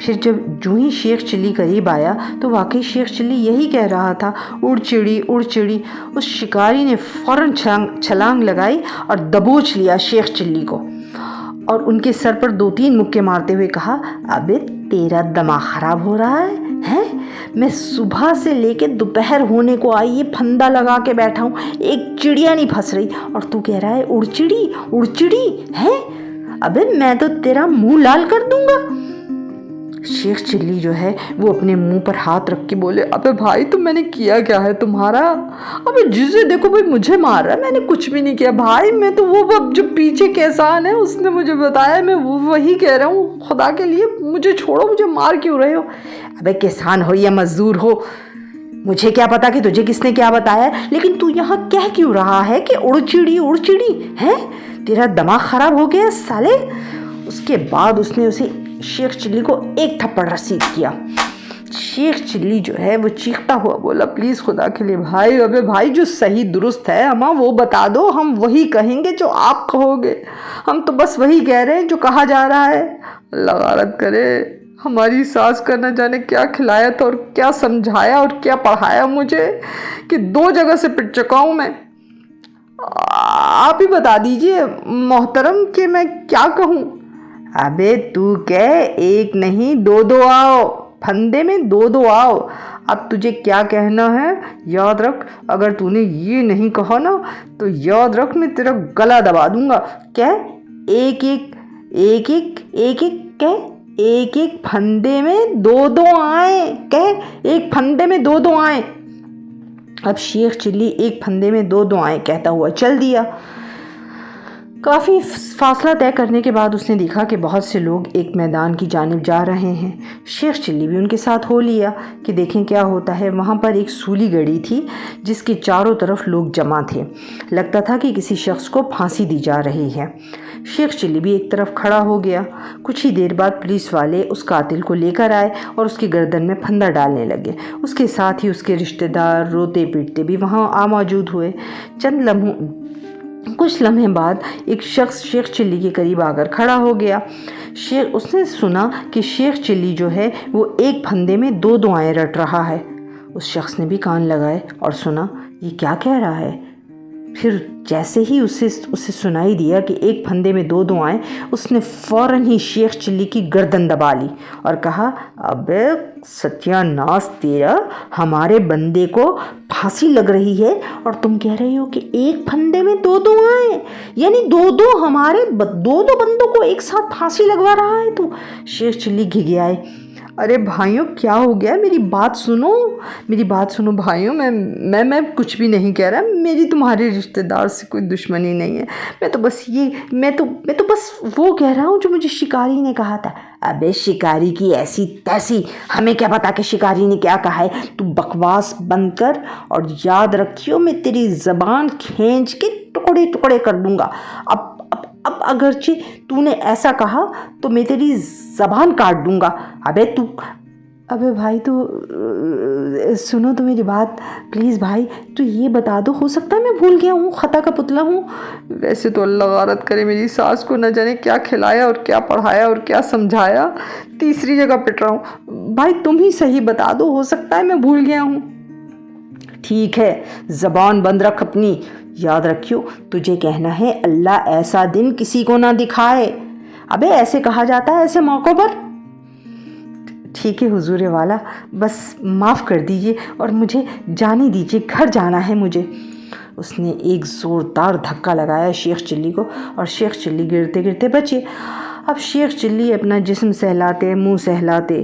پھر جب جو ہی شیخ چلی قریب آیا تو واقعی شیخ چلی یہی کہہ رہا تھا، اڑ چڑی اڑ چڑی۔ اس شکاری نے فوراً چھلانگ لگائی اور دبوچ لیا شیخ چلی کو، اور ان کے سر پر 2-3 مکے مارتے ہوئے کہا، ابے تیرا دماغ خراب ہو رہا ہے؟ میں صبح سے لے کے دوپہر ہونے کو آئی یہ پھندا لگا کے بیٹھا ہوں، ایک چڑیا نہیں پھنس رہی، اور تو کہہ رہا ہے اڑ چڑی ہے؟ ابے میں تو تیرا منہ لال کر دوں گا۔ شیخ چلی جو ہے وہ اپنے منہ پر ہاتھ رکھ کے بولے، ابے بھائی تو میں نے کیا کیا ہے تمہارا؟ ابے جسے دیکھو بھائی مجھے مار رہا ہے، میں نے کچھ بھی نہیں کیا بھائی، میں تو وہ جو پیچھے کیسان ہے اس نے مجھے بتایا، میں وہی کہہ رہا ہوں، خدا کے لیے مجھے چھوڑو، مجھے مار کیوں رہے ہو؟ ابے کسان ہو یا مزدور ہو، مجھے کیا پتا کہ تجھے کس نے کیا بتایا ہے، لیکن تو یہاں کہہ کیوں رہا ہے کہ اڑ چڑی ہے؟ تیرا دماغ خراب ہو گیا سالے۔ اس کے بعد اس نے اسے شیخ چلی کو ایک تھپڑ رسید کیا۔ شیخ چلی جو ہے وہ چیختا ہوا بولا، پلیز خدا کے لیے بھائی، ابے بھائی جو صحیح درست ہے ہمیں وہ بتا دو، ہم وہی کہیں گے جو آپ کہو گے، ہم تو بس وہی کہہ رہے ہیں جو کہا جا رہا ہے۔ اللہ غارت کرے، ہماری ساس کا نہ جانے کیا کھلایا تھا اور کیا سمجھایا اور کیا پڑھایا مجھے کہ 2 جگہ سے پٹ چکا ہوں میں۔ آپ ہی بتا دیجئے محترم کہ میں کیا کہوں۔ ابے تو کہہ، 1 نہیں 2 آؤ، پھندے میں 2 آؤ، اب تجھے کیا کہنا ہے یاد رکھ، اگر تو نے یہ نہیں کہا نا تو یاد رکھ میں تیرا گلا دبا دوں گا۔ کہہ، ایک پھندے میں 2 آئیں، کہہ 1 پھندے میں 2 آئیں۔ اب شیخ چلی 1 پھندے میں 2 آئیں کہتا ہوا چل دیا۔ کافی فاصلہ طے کرنے کے بعد اس نے دیکھا کہ بہت سے لوگ ایک میدان کی جانب جا رہے ہیں۔ شیخ چلی بھی ان کے ساتھ ہو لیا کہ دیکھیں کیا ہوتا ہے۔ وہاں پر ایک سولی گڑی تھی جس کے چاروں طرف لوگ جمع تھے، لگتا تھا کہ کسی شخص کو پھانسی دی جا رہی ہے۔ شیخ چلی بھی ایک طرف کھڑا ہو گیا۔ کچھ ہی دیر بعد پولیس والے اس قاتل کو لے کر آئے اور اس کی گردن میں پھندا ڈالنے لگے۔ اس کے ساتھ ہی اس کے رشتہ دار روتے پیٹتے بھی وہاں موجود ہوئے۔ کچھ لمحے بعد ایک شخص شیخ چلی کے قریب آ کر کھڑا ہو گیا۔ اس نے سنا کہ شیخ چلی جو ہے وہ 1 پھندے میں 2 دعائیں رٹ رہا ہے۔ اس شخص نے بھی کان لگائے اور سنا یہ کیا کہہ رہا ہے۔ پھر جیسے ہی اسے سنائی دیا کہ 1 پھندے میں 2 دعائیں، اس نے فوراً ہی شیخ چلی کی گردن دبا لی اور کہا، ابے ستیہ ناس تیرا، ہمارے بندے کو پھانسی لگ رہی ہے اور تم کہہ رہے ہو کہ 1 پھندے میں 2 دعائیں، یعنی 2 ہمارے 2 بندوں کو ایک ساتھ پھانسی لگوا رہا ہے تو۔ شیخ چلی گھگیائے، ارے بھائیوں کیا ہو گیا، میری بات سنو بھائیوں، میں کچھ بھی نہیں کہہ رہا، میری تمہارے رشتہ دار سے کوئی دشمنی نہیں ہے، میں تو بس وہ کہہ رہا ہوں جو مجھے شکاری نے کہا تھا۔ ابے شکاری کی ایسی تیسی، ہمیں کیا پتا کہ شکاری نے کیا کہا ہے، تو بکواس بند کر اور یاد رکھیو میں تیری زبان کھینچ کے ٹکڑے کر دوں گا۔ اب اگرچہ تو نے ایسا کہا تو میں تیری زبان کاٹ دوں گا۔ ابے بھائی تو سنو تو میری بات، پلیز بھائی تو یہ بتا دو، ہو سکتا ہے میں بھول گیا ہوں، خطا کا پتلا ہوں۔ ویسے تو اللہ غارت کرے میری ساس کو نہ جانے کیا کھلایا اور کیا پڑھایا اور کیا سمجھایا، 3 جگہ پٹ رہا ہوں، بھائی تم ہی صحیح بتا دو، ہو سکتا ہے میں بھول گیا ہوں۔ ٹھیک ہے، زبان بند رکھ اپنی، یاد رکھیو تجھے کہنا ہے اللہ ایسا دن کسی کو نہ دکھائے۔ ابے ایسے کہا جاتا ہے ایسے موقع پر؟ ٹھیک ہے حضور والا، بس معاف کر دیجئے اور مجھے جانے دیجئے، گھر جانا ہے مجھے۔ اس نے ایک زوردار دھکا لگایا شیخ چلی کو اور شیخ چلی گرتے گرتے بچے۔ اب شیخ چلی اپنا جسم سہلاتے منہ سہلاتے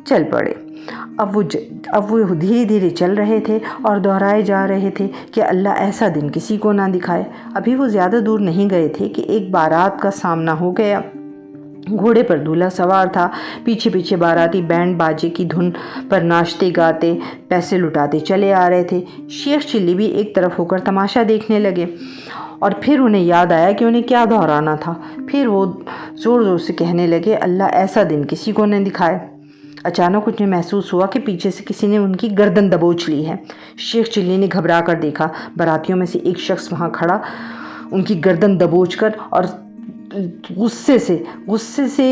چل پڑے۔ اب وہ دھیرے دھیرے چل رہے تھے اور دہرائے جا رہے تھے کہ اللہ ایسا دن کسی کو نہ دکھائے۔ ابھی وہ زیادہ دور نہیں گئے تھے کہ ایک بارات کا سامنا ہو گیا۔ گھوڑے پر دولہا سوار تھا، پیچھے پیچھے باراتی بینڈ باجے کی دھن پر ناچتے گاتے پیسے لٹاتے چلے آ رہے تھے۔ شیخ چلی بھی ایک طرف ہو کر تماشا دیکھنے لگے اور پھر انہیں یاد آیا کہ انہیں کیا دہرانا تھا۔ پھر وہ زور زور سے کہنے لگے، اللہ ایسا دن کسی کو نہ دکھائے۔ اچانک انہیں محسوس ہوا کہ پیچھے سے کسی نے ان کی گردن دبوچ لی ہے۔ شیخ چلی نے گھبرا کر دیکھا، باراتیوں میں سے ایک شخص وہاں کھڑا ان کی گردن دبوچ کر اور غصے سے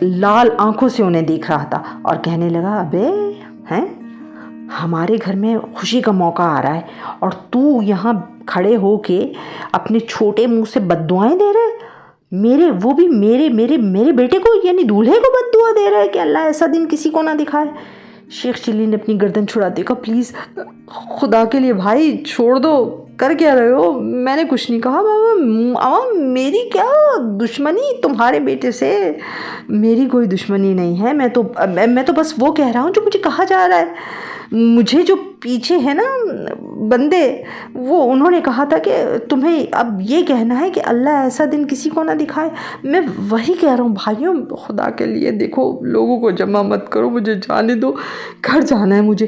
لال آنکھوں سے انہیں دیکھ رہا تھا اور کہنے لگا ابے ہیں ہمارے گھر میں خوشی کا موقع آ رہا ہے اور تو یہاں کھڑے ہو کے اپنے چھوٹے منہ سے بد دعائیں دے رہے، وہ بھی میرے بیٹے کو یعنی دولہے کو بد دعا دے رہا ہے کہ اللہ ایسا دن کسی کو نہ دکھائے۔ شیخ چلی نے اپنی گردن چھڑاتے کہا پلیز خدا کے لیے بھائی چھوڑ دو، کر کیا رہے ہو؟ میں نے کچھ نہیں کہا بابا، میری کیا دشمنی تمہارے بیٹے سے؟ میری کوئی دشمنی نہیں ہے، میں تو بس وہ کہہ رہا ہوں جو مجھے کہا جا رہا ہے۔ مجھے جو پیچھے ہے نا بندے، وہ انہوں نے کہا تھا کہ تمہیں اب یہ کہنا ہے کہ اللہ ایسا دن کسی کو نہ دکھائے، میں وہی کہہ رہا ہوں بھائیوں خدا کے لیے دیکھو لوگوں کو جمع مت کرو، مجھے جانے دو، گھر جانا ہے مجھے۔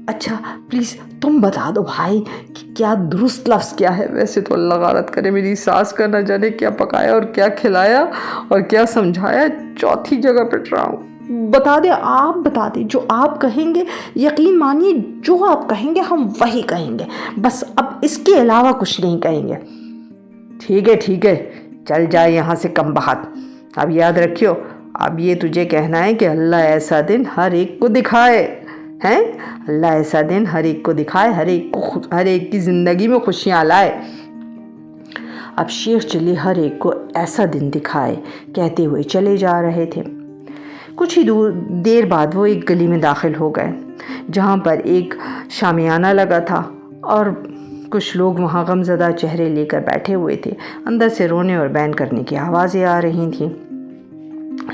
اچھا پلیز تم بتا دو بھائی کہ کیا درست لفظ کیا ہے؟ ویسے تو اللہ غارت کرے میری ساس کا نہ جانے کیا پکایا اور کیا کھلایا اور کیا سمجھایا، چوتھی جگہ پٹ رہا ہوں۔ بتا دیں، آپ بتا دیں، جو آپ کہیں گے، یقین مانیے جو آپ کہیں گے ہم وہی کہیں گے، بس اب اس کے علاوہ کچھ نہیں کہیں گے۔ ٹھیک ہے چل جائے یہاں سے کم بخت۔ اب یاد رکھیو، اب یہ تجھے کہنا ہے کہ اللہ ایسا دن ہر ایک کو دکھائے، ہیں اللہ ایسا دن ہر ایک کو دکھائے، ہر ایک کی زندگی میں خوشیاں لائے۔ اب شیخ چلی ہر ایک کو ایسا دن دکھائے کہتے ہوئے چلے جا رہے تھے۔ کچھ ہی دیر بعد وہ ایک گلی میں داخل ہو گئے جہاں پر ایک شامیانہ لگا تھا اور کچھ لوگ وہاں غمزدہ چہرے لے کر بیٹھے ہوئے تھے، اندر سے رونے اور بین کرنے کی آوازیں آ رہی تھیں۔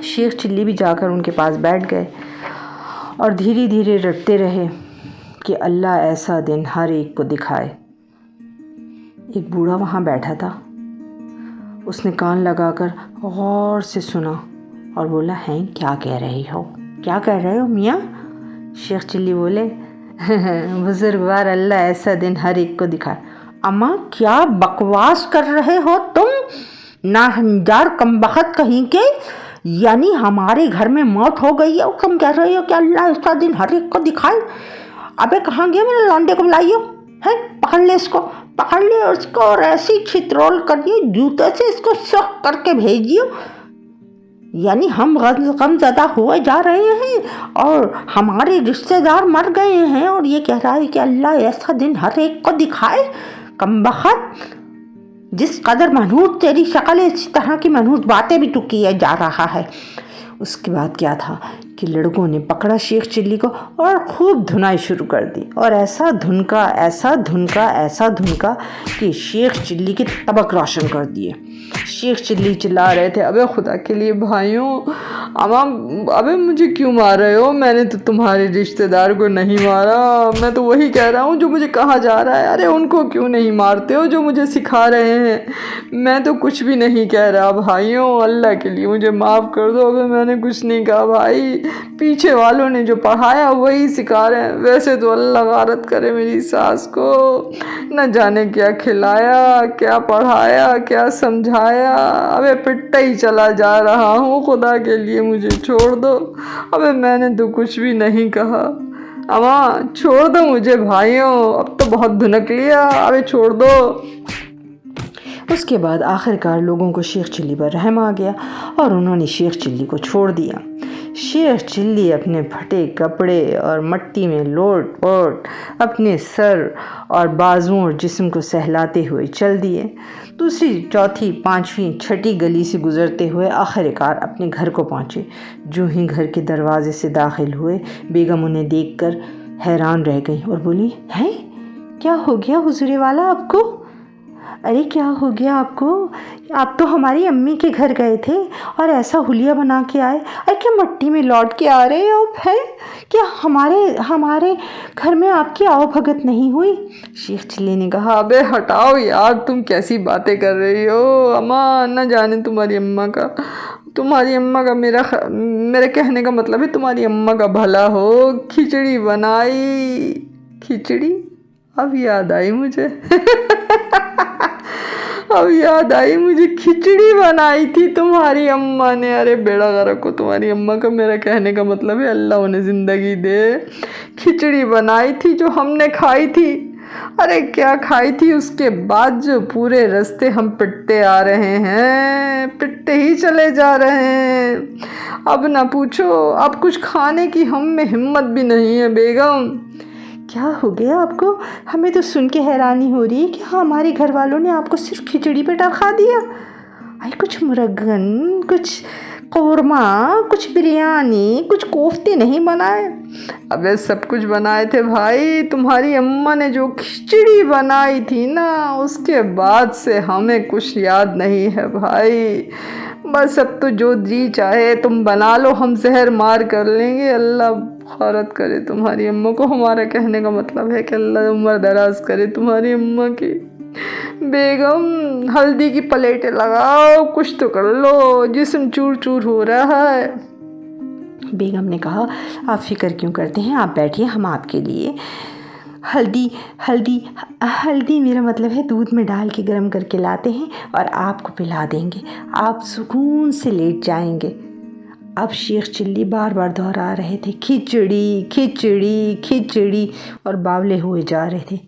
شیخ چلی بھی جا کر ان کے پاس بیٹھ گئے اور دھیرے دھیرے رٹتے رہے کہ اللہ ایسا دن ہر ایک کو دکھائے۔ ایک بوڑھا وہاں بیٹھا تھا، اس نے کان لگا کر غور سے سنا اور بولا ہیں کیا کہہ رہے ہو میاں؟ شیخ چلی بولے بزرگوار اللہ ایسا دن ہر ایک کو دکھائے۔ اماں کیا بکواس کر رہے ہو تم ناہنجار کمبخت کہیں کے، یعنی ہمارے گھر میں موت ہو گئی ہے اور تم کہہ رہے ہو کہ اللہ ایسا دن ہر ایک کو دکھائے؟ ابے کہاں گیا میرے لانڈے کو بلائیو، ہے پکڑ لے اس کو اور ایسی چھترول کریے جوتے سے اس کو سخت کر کے بھیجیو، یعنی ہم غم زدہ ہوئے جا رہے ہیں اور ہمارے رشتہ دار مر گئے ہیں اور یہ کہہ رہا ہے کہ اللہ ایسا دن ہر ایک کو دکھائے۔ کمبخت، جس قدر منحوس تیری شکل ہے اسی طرح کی منحوس باتیں بھی تو کیے جا رہا ہے۔ اس کے بعد کیا تھا کہ لڑکوں نے پکڑا شیخ چلی کو اور خوب دھنائی شروع کر دی اور ایسا دھنکا کہ شیخ چلی کے طبق روشن کر دیے۔ شیخ چلی چلا رہے تھے ابے خدا کے لیے بھائیوں، ابے مجھے کیوں مار رہے ہو؟ میں نے تو تمہارے رشتہ دار کو نہیں مارا، میں تو وہی کہہ رہا ہوں جو مجھے کہا جا رہا ہے۔ ارے ان کو کیوں نہیں مارتے ہو جو مجھے سکھا رہے ہیں؟ میں تو کچھ بھی نہیں کہہ رہا بھائیوں، اللہ کے لیے مجھے معاف کر دو، ابے میں نے کچھ نہیں کہا بھائی، پیچھے والوں نے جو پڑھایا وہی سکھا رہے ہیں۔ ویسے تو اللہ غارت کرے میری ساس کو، نہ جانے کیا کھلایا، کیا پڑھایا، کیا سمجھایا، ابے پٹتا ہی چلا جا رہا ہوں، خدا کے لیے مجھے چھوڑ دو، ابے میں نے تو کچھ بھی نہیں کہا، اماں چھوڑ دو مجھے بھائیوں، اب تو بہت دھنک لیا، ابے چھوڑ دو۔ اس کے بعد آخرکار لوگوں کو شیخ چلی پر رحم آ گیا اور انہوں نے شیخ چلی کو چھوڑ دیا۔ شیخ چلی اپنے پھٹے کپڑے اور مٹی میں لوٹ پوٹ اپنے سر اور بازوؤں اور جسم کو سہلاتے ہوئے چل دیے۔ دوسری، چوتھی، پانچویں، چھٹی گلی سے گزرتے ہوئے آخرکار اپنے گھر کو پہنچے۔ جو ہی گھر کے دروازے سے داخل ہوئے، بیگم انہیں دیکھ کر حیران رہ گئی اور بولی ہیں کیا ہو گیا حضور والا آپ کو؟ ارے کیا ہو گیا آپ کو؟ آپ تو ہماری امی کے گھر گئے تھے اور ایسا حلیہ بنا کے آئے، ارے کیا مٹی میں لوٹ کے آ رہے آپ ہیں؟ کیا ہمارے گھر میں آپ کی آؤ بھگت نہیں ہوئی؟ شیخ چلی نے کہا ابے ہٹاؤ یار، تم کیسی باتیں کر رہی ہو؟ اماں نہ جانے تمہاری اماں کا میرے کہنے کا مطلب ہے تمہاری اماں کا بھلا ہو، کھچڑی بنائی، کھچڑی، اب یاد آئی مجھے کھچڑی بنائی تھی تمہاری اماں نے۔ ارے بیڑا غرق ہو تمہاری اماں کا، میرا کہنے کا مطلب ہے اللہ انہیں زندگی دے، کھچڑی بنائی تھی جو ہم نے کھائی تھی ارے کیا کھائی تھی اس کے بعد جو پورے راستے ہم پٹتے آ رہے ہیں، پٹتے ہی چلے جا رہے ہیں۔ اب نہ پوچھو، اب کچھ کھانے کی ہم میں ہمت بھی نہیں ہے بیگم۔ کیا ہو گیا آپ کو؟ ہمیں تو سن کے حیرانی ہو رہی ہے کہ ہمارے گھر والوں نے آپ کو صرف کھچڑی پہ ٹرکا دیا۔ کچھ مرغن، کچھ قورمہ، کچھ بریانی، کچھ کوفتے نہیں بنائے؟ ابے سب کچھ بنائے تھے بھائی، تمہاری اماں نے جو کھچڑی بنائی تھی نا، اس کے بعد سے ہمیں کچھ یاد نہیں ہے بھائی۔ بس اب تو جو جی چاہے تم بنا لو، ہم زہر مار کر لیں گے۔ اللہ بخارت کرے تمہاری اماں کو۔ ہمارا کہنے کا مطلب ہے کہ اللہ عمر دراز کرے تمہاری اماں کی۔ بیگم ہلدی کی پلیٹیں لگاؤ، کچھ تو کر لو، جسم چور چور ہو رہا ہے۔ بیگم نے کہا آپ فکر کیوں کرتے ہیں، آپ بیٹھیے، ہم آپ کے لیے ہلدی میرا مطلب ہے دودھ میں ڈال کے گرم کر کے لاتے ہیں اور آپ کو پلا دیں گے، آپ سکون سے لیٹ جائیں گے۔ اب شیخ چلی بار بار دہرا رہے تھے کھچڑی کھچڑی کھچڑی اور باولے ہوئے جا رہے تھے۔